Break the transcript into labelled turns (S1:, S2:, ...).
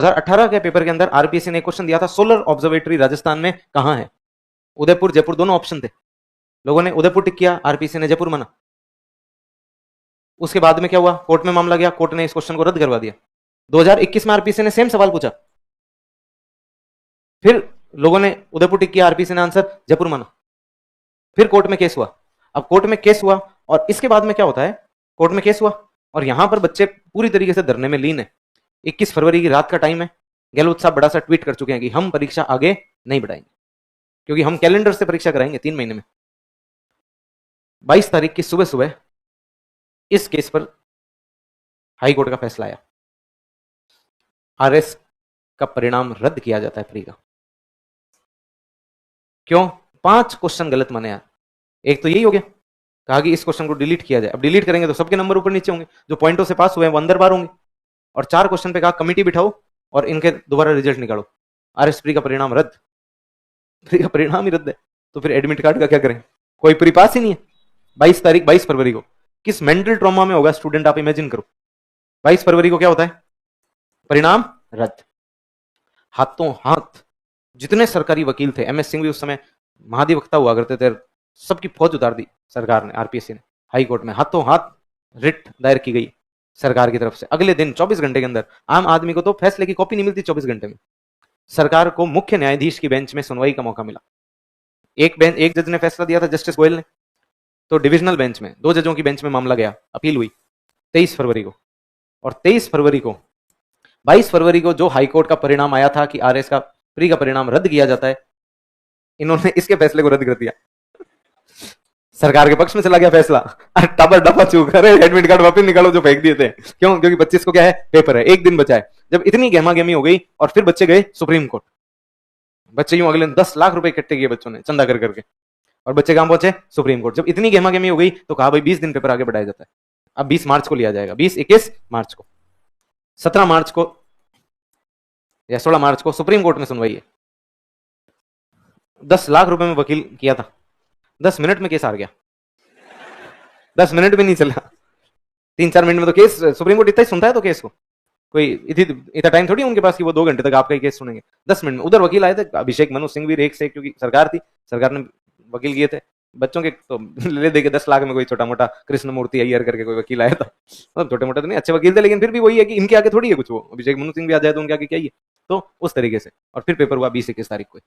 S1: 2018 के पेपर के अंदर आरपीएससी ने क्वेश्चन दिया था, सोलर ऑब्जर्वेटरी राजस्थान में कहां है? उदयपुर, जयपुर, दोनों ऑप्शन थे। लोगों ने उदयपुर टिक किया, आरपीएससी ने जयपुर माना। उसके बाद में क्या हुआ? कोर्ट में मामला गया, कोर्ट ने इस क्वेश्चन को रद्द करवा दिया। 2021 में आरपीएससी ने सेम सवाल पूछा, फिर लोगों ने उदयपुर टिक किया, आरपीएससी ने आंसर जयपुर माना। फिर कोर्ट में केस हुआ। अब कोर्ट में केस हुआ और इसके बाद में क्या होता है, कोर्ट में केस हुआ और यहां पर बच्चे पूरी तरीके से धरने में लीन है। 21 फरवरी की रात का टाइम है। गहलोत साहब बड़ा सा ट्वीट कर चुके हैं कि हम परीक्षा आगे नहीं बढ़ाएंगे, क्योंकि हम कैलेंडर से परीक्षा कराएंगे 3 महीने में। 22 तारीख की सुबह सुबह इस केस पर हाई कोर्ट का फैसला आया, आरएस का परिणाम रद्द किया जाता है प्री का। क्यों? 5 क्वेश्चन गलत माने यार। एक तो यही हो गया, कहा कि इस क्वेश्चन को डिलीट किया जाए। अब डिलीट करेंगे तो सबके नंबर ऊपर नीचे होंगे, जो पॉइंटों से पास हुए हैं वो अंदर बार होंगे। और 4 क्वेश्चन पे कहा कमिटी बिठाओ और इनके दोबारा रिजल्ट निकालो। आरएस प्री का परिणाम रद्द, प्री का परिणाम ही रद्द है, तो फिर एडमिट कार्ड का क्या करें? कोई प्री पास ही नहीं है। 22 फरवरी को किस मेंटल ट्रॉमा में होगा स्टूडेंट, आप इमेजिन करो। 22 फरवरी को क्या होता है? परिणाम रद्द। हाथों हाथ जितने सरकारी वकील थे, एमएस सिंह भी उस समय महाधिवक्ता हुआ करते थे, सबकी फौज उतार दी सरकार ने, आरपीएससी ने। हाई कोर्ट में हाथों हाथ रिट दायर की गई सरकार की तरफ से। अगले दिन 24 घंटे के अंदर, आम आदमी को तो फैसले की कॉपी नहीं मिलती 24 घंटे में, सरकार को मुख्य न्यायाधीश की बेंच में सुनवाई का मौका मिला। एक जज ने फैसला दिया था, जस्टिस गोयल ने, तो डिविजनल बेंच में 2 जजों की बेंच में मामला गया, अपील हुई 23 फरवरी को। और 22 फरवरी को जो हाईकोर्ट का परिणाम आया था कि आरएस का प्री का परिणाम रद्द किया जाता है, इन्होंने इसके फैसले को रद्द कर दिया। सरकार के पक्ष में चला गया फैसला। टबर डफा चूक, अरे एडमिट कार्ड वापस निकालो जो फेंक दिए थे। क्यों? क्योंकि 25 को क्या है, पेपर है, एक दिन बचा है। जब इतनी गहमा गहमी हो गई और फिर बच्चे गए सुप्रीम कोर्ट। बच्चे यूं अगले 10 लाख रुपए इकट्ठे किए बच्चों ने चंदा कर करके, और बच्चे कहां पहुंचे? Supreme court. जब इतनी गहमा गहमी हो गई तो कहा भाई 20 दिन पेपर आगे बढ़ाया जाता है। अब 20 मार्च को लिया जाएगा, 20-21 मार्च को, 17 मार्च को या 16 मार्च को सुप्रीम कोर्ट में सुनवाई है। 10 लाख रुपए में वकील किया था, 10 मिनट में केस हार गया। 10 मिनट भी नहीं चला, 3-4 मिनट में तो केस, सुप्रीम कोर्ट इतना ही सुनता है तो केस को, कोई इतना टाइम थोड़ी उनके पास कि वो 2 घंटे तक आपका ही केस सुनेंगे। 10 मिनट में उधर वकील आए थे, अभिषेक मनु सिंघवी एक से एक, क्योंकि सरकार थी, सरकार ने वकील किए थे। बच्चों के तो ले दे के 10 लाख में कोई छोटा मोटा कृष्ण मूर्ति अय्यर करके कोई वकील आया था, छोटे मोटे तो नहीं, अच्छे वकील थे, लेकिन फिर भी वही है कि इनके आगे थोड़ी है कुछ, वो अभिषेक मनु सिंह भी आ जाए तो उनके आगे क्या ही है। तो उस तरीके से, और फिर पेपर हुआ 20-21 तारीख को।